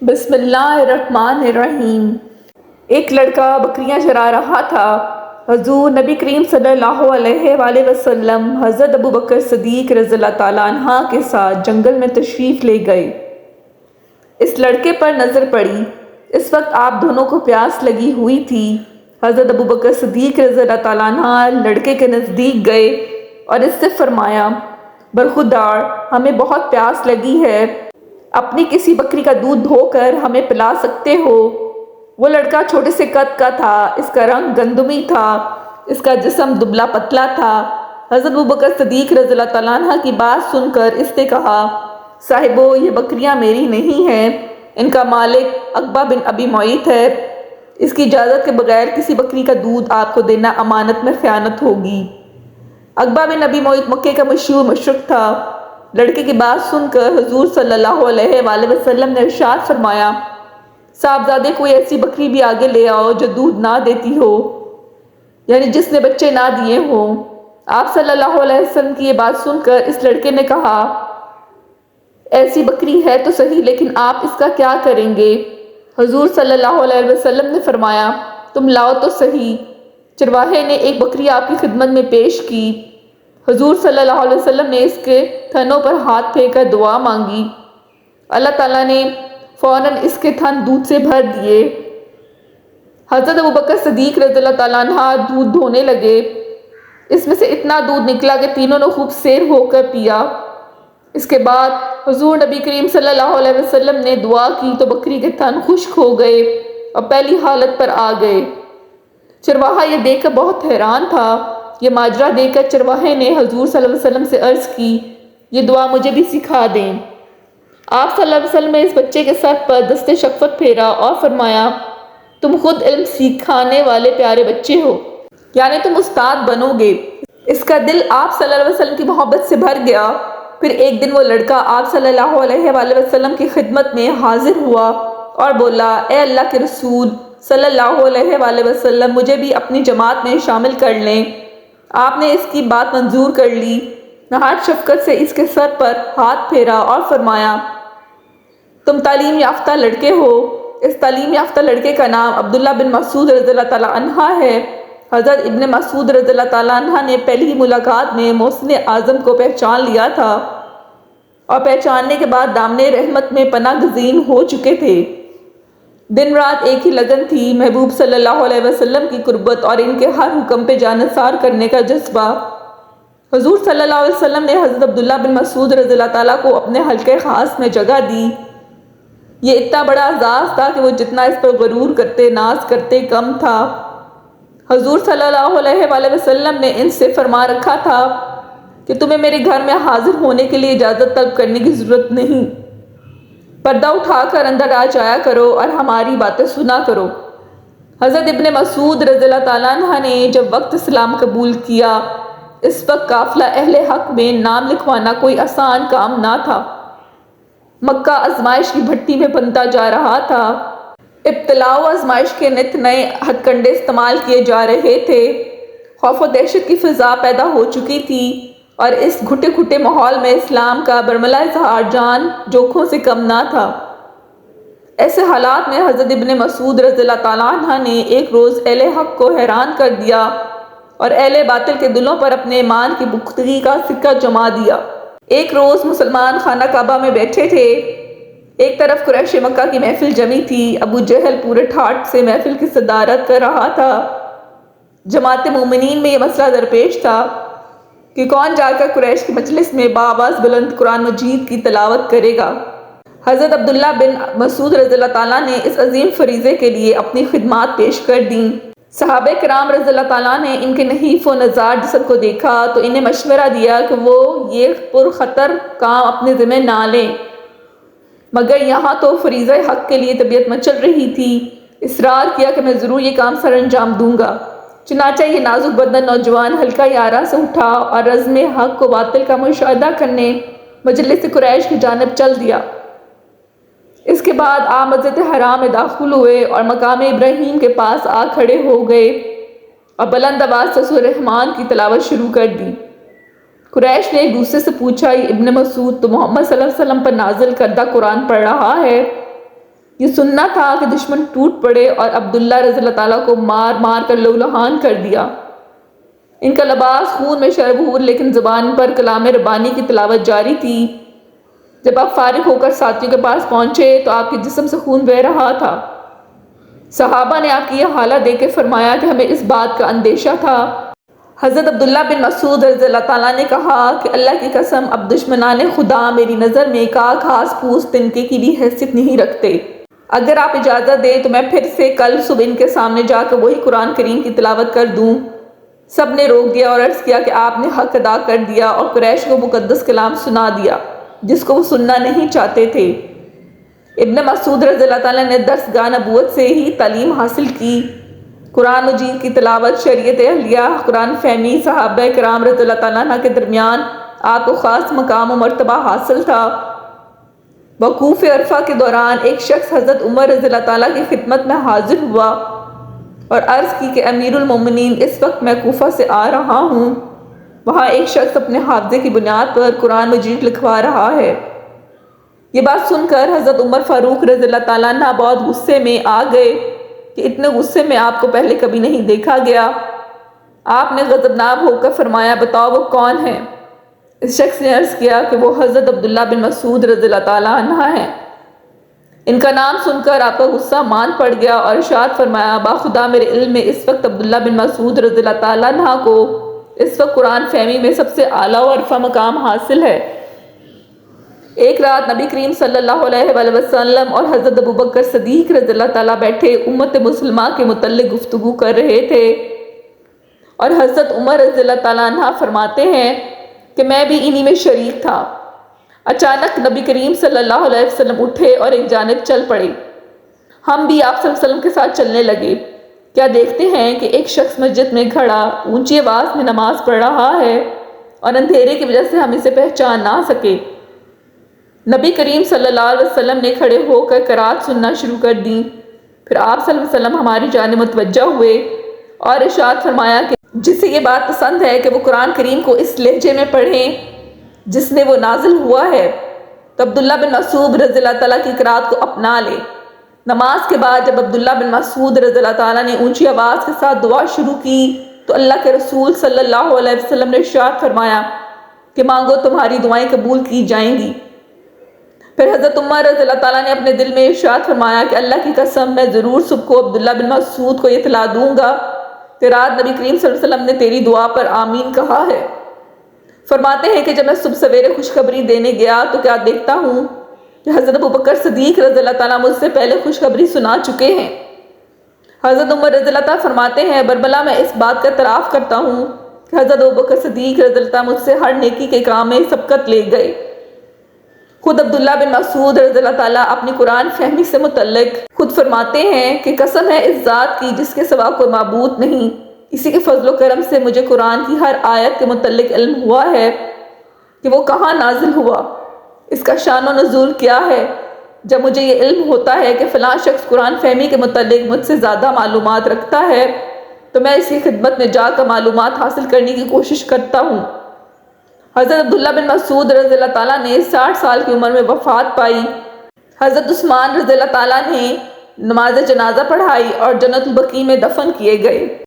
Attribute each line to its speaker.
Speaker 1: بسم اللہ الرحمن الرحیم۔ ایک لڑکا بکریاں چرا رہا تھا۔ حضور نبی کریم صلی اللہ علیہ وآلہ وسلم حضرت ابو بکر صدیق رضی اللہ تعالیٰ عنہ کے ساتھ جنگل میں تشریف لے گئے۔ اس لڑکے پر نظر پڑی۔ اس وقت آپ دونوں کو پیاس لگی ہوئی تھی۔ حضرت ابو بکر صدیق رضی اللہ تعالیٰ عنہ لڑکے کے نزدیک گئے اور اس سے فرمایا، برخودار، ہمیں بہت پیاس لگی ہے، اپنی کسی بکری کا دودھ دھو کر ہمیں پلا سکتے ہو؟ وہ لڑکا چھوٹے سے قد کا تھا، اس کا رنگ گندمی تھا، اس کا جسم دبلا پتلا تھا۔ حضرت ابو بکر صدیق رضی اللہ تعالیٰ عنہ کی بات سن کر اس نے کہا، صاحبو، یہ بکریاں میری نہیں ہیں، ان کا مالک عقبہ بن ابی معیط ہے، اس کی اجازت کے بغیر کسی بکری کا دودھ آپ کو دینا امانت میں خیانت ہوگی۔ عقبہ بن ابی معیط مکے کا مشہور مشرک تھا۔ لڑکے کی بات سن کر حضور صلی اللہ علیہ وآلہ وسلم نے ارشاد فرمایا، صاحبزادے، کوئی ایسی بکری بھی آگے لے آؤ جو دودھ نہ دیتی ہو، یعنی جس نے بچے نہ دیے ہوں۔ آپ صلی اللہ علیہ وسلم کی یہ بات سن کر اس لڑکے نے کہا، ایسی بکری ہے تو صحیح، لیکن آپ اس کا کیا کریں گے؟ حضور صلی اللہ علیہ وسلم نے فرمایا، تم لاؤ تو صحیح۔ چرواہے نے ایک بکری آپ کی خدمت میں پیش کی۔ حضور صلی اللہ علیہ وسلم نے اس کے تھنوں پر ہاتھ پھیر کر دعا مانگی۔ اللہ تعالیٰ نے فوراً اس کے تھن دودھ سے بھر دیے۔ حضرت ابو بکر صدیق رضی اللہ تعالیٰ عنہ دودھ دھونے لگے۔ اس میں سے اتنا دودھ نکلا کہ تینوں نے خوب سیر ہو کر پیا۔ اس کے بعد حضور نبی کریم صلی اللہ علیہ وسلم نے دعا کی تو بکری کے تھن خشک ہو گئے اور پہلی حالت پر آ گئے۔ چرواہا یہ دیکھ کر بہت حیران تھا۔ یہ ماجرا دیکھ کر چرواہے نے حضور صلی اللہ علیہ وسلم سے عرض کی، یہ دعا مجھے بھی سکھا دیں۔ آپ صلی اللہ علیہ وسلم نے اس بچے کے سر پر دست شفقت پھیرا اور فرمایا، تم خود علم سکھانے والے پیارے بچے ہو، یعنی تم استاد بنو گے۔ اس کا دل آپ صلی اللہ علیہ وسلم کی محبت سے بھر گیا۔ پھر ایک دن وہ لڑکا آپ صلی اللہ علیہ وآلہ وسلم کی خدمت میں حاضر ہوا اور بولا، اے اللہ کے رسول صلی اللہ علیہ وآلہ وسلم، مجھے بھی اپنی جماعت میں شامل کر لیں۔ آپ نے اس کی بات منظور کر لی، نہایت شفقت سے اس کے سر پر ہاتھ پھیرا اور فرمایا، تم تعلیم یافتہ لڑکے ہو۔ اس تعلیم یافتہ لڑکے کا نام عبداللہ بن مسعود رضی اللہ تعالیٰ عنہ ہے۔ حضرت ابن مسعود رضی اللہ تعالیٰ عنہ نے پہلی ملاقات میں محسن اعظم کو پہچان لیا تھا اور پہچاننے کے بعد دامن رحمت میں پناہ گزین ہو چکے تھے۔ دن رات ایک ہی لگن تھی، محبوب صلی اللہ علیہ وسلم کی قربت اور ان کے ہر حکم پہ جانثار کرنے کا جذبہ۔ حضور صلی اللہ علیہ وسلم نے حضرت عبداللہ بن مسعود رضی اللہ تعالیٰ کو اپنے حلقہ خاص میں جگہ دی۔ یہ اتنا بڑا اعزاز تھا کہ وہ جتنا اس پر غرور کرتے، ناز کرتے، کم تھا۔ حضور صلی اللہ علیہ وآلہ وسلم نے ان سے فرما رکھا تھا کہ تمہیں میرے گھر میں حاضر ہونے کے لیے اجازت طلب کرنے کی ضرورت نہیں، پردہ اٹھا کر اندر آ جایا کرو اور ہماری باتیں سنا کرو۔ حضرت ابن مسعود رضی اللہ تعالیٰ عنہ نے جب وقت اسلام قبول کیا، اس وقت قافلہ اہل حق میں نام لکھوانا کوئی آسان کام نہ تھا۔ مکہ آزمائش کی بھٹی میں بنتا جا رہا تھا۔ ابتلاء و آزمائش کے نت نئے ہتھ کنڈے استعمال کیے جا رہے تھے۔ خوف و دہشت کی فضا پیدا ہو چکی تھی اور اس گھٹے گھٹے ماحول میں اسلام کا برملا اظہار جان جوکھوں سے کم نہ تھا۔ ایسے حالات میں حضرت ابن مسعود رضی اللہ تعالیٰ عنہ نے ایک روز اہل حق کو حیران کر دیا اور اہل باطل کے دلوں پر اپنے ایمان کی پختگی کا سکہ جما دیا۔ ایک روز مسلمان خانہ کعبہ میں بیٹھے تھے۔ ایک طرف قریش مکہ کی محفل جمی تھی۔ ابو جہل پورے ٹھاٹ سے محفل کی صدارت کر رہا تھا۔ جماعت مومنین میں یہ مسئلہ درپیش تھا کہ کون جا کر قریش کی مجلس میں بآواز بلند قرآن مجید کی تلاوت کرے گا۔ حضرت عبداللہ بن مسعود رضی اللہ تعالیٰ نے اس عظیم فریضے کے لیے اپنی خدمات پیش کر دیں۔ صحابہ کرام رضی اللہ تعالیٰ نے ان کے نحیف و نزار جسد کو دیکھا تو انہیں مشورہ دیا کہ وہ یہ پرخطر کام اپنے ذمہ نہ لیں، مگر یہاں تو فریضہ حق کے لیے طبیعت مچل رہی تھی۔ اصرار کیا کہ میں ضرور یہ کام سر انجام دوں گا۔ چنانچہ یہ نازک بدن نوجوان حلقہ یارہ سے اٹھا اور رزم حق و باطل کا مشاہدہ کرنے مجلس قریش کی جانب چل دیا۔ اس کے بعد آپ مسجد حرام میں داخل ہوئے اور مقام ابراہیم کے پاس آ کھڑے ہو گئے اور بلند آواز سے سورہ رحمان کی تلاوت شروع کر دی۔ قریش نے ایک دوسرے سے پوچھا، یہ ابن مسعود تو محمد صلی اللہ علیہ وسلم پر نازل کردہ قرآن پڑھ رہا ہے؟ یہ سننا تھا کہ دشمن ٹوٹ پڑے اور عبداللہ رضی اللہ تعالیٰ کو مار مار کر لہولہان کر دیا۔ ان کا لباس خون میں شربور، لیکن زبان پر کلام ربانی کی تلاوت جاری تھی۔ جب آپ فارغ ہو کر ساتھیوں کے پاس پہنچے تو آپ کے جسم سے خون بہہ رہا تھا۔ صحابہ نے آپ کی یہ حالت دیکھ کے فرمایا کہ ہمیں اس بات کا اندیشہ تھا۔ حضرت عبداللہ بن مسعود رضی اللہ تعالیٰ نے کہا کہ اللہ کی قسم، اب دشمنان خدا میری نظر میں کاک گھاس پھوس تنکے کی بھی حیثیت نہیں رکھتے۔ اگر آپ اجازت دیں تو میں پھر سے کل صبح ان کے سامنے جا کر وہی قرآن کریم کی تلاوت کر دوں۔ سب نے روک دیا اور عرض کیا کہ آپ نے حق ادا کر دیا اور قریش کو مقدس کلام سنا دیا جس کو وہ سننا نہیں چاہتے تھے۔ ابن مسعود رضی اللہ تعالیٰ نے درسگاہ نبوت سے ہی تعلیم حاصل کی۔ قرآن مجید کی تلاوت، شریعت اہلیہ، قرآن فہمی، صحابہ کرام رضی اللہ تعالیٰ عنہ کے درمیان آپ کو خاص مقام و مرتبہ حاصل تھا۔ وقوف عرفہ کے دوران ایک شخص حضرت عمر رضی اللہ تعالیٰ کی خدمت میں حاضر ہوا اور عرض کی کہ امیر المومنین، اس وقت میں کوفہ سے آ رہا ہوں۔ وہاں ایک شخص اپنے حافظے کی بنیاد پر قرآن مجید لکھوا رہا ہے۔ یہ بات سن کر حضرت عمر فاروق رضی اللہ تعالیٰ عنہ بہت غصے میں آ گئے کہ اتنے غصے میں آپ کو پہلے کبھی نہیں دیکھا گیا۔ آپ نے غضبناک ہو کر فرمایا، بتاؤ وہ کون ہے؟ اس شخص نے عرض کیا کہ وہ حضرت عبداللہ بن مسعود رضی اللہ تعالیٰ عنہ ہیں۔ ان کا نام سن کر آپ کا غصہ مان پڑ گیا اور ارشاد فرمایا، باخدا میرے علم میں اس وقت عبداللہ بن مسعود رضی اللہ تعالیٰ عنہ کو اس وقت قرآن فہمی میں سب سے اعلیٰ و عرفہ مقام حاصل ہے۔ ایک رات نبی کریم صلی اللہ علیہ وآلہ وسلم اور حضرت ابوبکر صدیق رضی اللہ تعالیٰ بیٹھے امت مسلمہ کے متعلق گفتگو کر رہے تھے اور حضرت عمر رضی اللہ تعالیٰ عنہ فرماتے ہیں کہ میں بھی انہی میں شریک تھا۔ اچانک نبی کریم صلی اللہ علیہ وسلم اٹھے اور ایک جانب چل پڑے۔ ہم بھی آپ صلی اللہ علیہ وسلم کے ساتھ چلنے لگے۔ کیا دیکھتے ہیں کہ ایک شخص مسجد میں کھڑا اونچی آواز میں نماز پڑھ رہا ہے اور اندھیرے کی وجہ سے ہم اسے پہچان نہ سکے۔ نبی کریم صلی اللہ علیہ وسلم نے کھڑے ہو کر قرات سننا شروع کر دی۔ پھر آپ صلی اللہ علیہ وسلم ہماری جانب متوجہ ہوئے اور ارشاد فرمایا کہ جسے یہ بات پسند ہے کہ وہ قرآن کریم کو اس لہجے میں پڑھیں جس میں وہ نازل ہوا ہے، تو عبداللہ بن مسعود رضی اللہ تعالیٰ کی قرات کو اپنا لے۔ نماز کے بعد جب عبداللہ بن مسعود رضی اللہ تعالیٰ نے اونچی آواز کے ساتھ دعا شروع کی تو اللہ کے رسول صلی اللہ علیہ وسلم نے ارشاد فرمایا کہ مانگو تمہاری دعائیں قبول کی جائیں گی۔ پھر حضرت عمر رضی اللہ تعالیٰ نے اپنے دل میں ارشاد فرمایا کہ اللہ کی قسم، میں ضرور صبح کو عبداللہ بن مسعود کو اطلاع دوں گا کہ رات نبی کریم صلی اللہ علیہ وسلم نے تیری دعا پر آمین کہا ہے۔ فرماتے ہیں کہ جب میں صبح سویرے خوشخبری دینے گیا تو کیا دیکھتا ہوں کہ حضرت ابوبکر صدیق رضی اللہ تعالیٰ مجھ سے پہلے خوشخبری سنا چکے ہیں۔ حضرت عمر رضی اللہ تعالیٰ فرماتے ہیں، بربلا میں اس بات کا اعتراف کرتا ہوں کہ حضرت ابوبکر صدیق رضی اللہ تعالیٰ مجھ سے ہر نیکی کے کام میں سبقت لے گئے۔ خود عبداللہ بن مسعود رضی اللہ تعالیٰ اپنی قرآن فہمی سے متعلق خود فرماتے ہیں کہ قسم ہے اس ذات کی جس کے سوا کوئی معبود نہیں، اسی کے فضل و کرم سے مجھے قرآن کی ہر آیت کے متعلق علم ہوا ہے کہ وہ کہاں نازل ہوا، اس کا شان و نزول کیا ہے۔ جب مجھے یہ علم ہوتا ہے کہ فلاں شخص قرآن فہمی کے متعلق مجھ سے زیادہ معلومات رکھتا ہے تو میں اس کی خدمت میں جا کر معلومات حاصل کرنے کی کوشش کرتا ہوں۔ حضرت عبداللہ بن مسعود رضی اللہ تعالیٰ نے 60 سال کی عمر میں وفات پائی۔ حضرت عثمان رضی اللہ تعالیٰ نے نماز جنازہ پڑھائی اور جنت البقیع میں دفن کیے گئے۔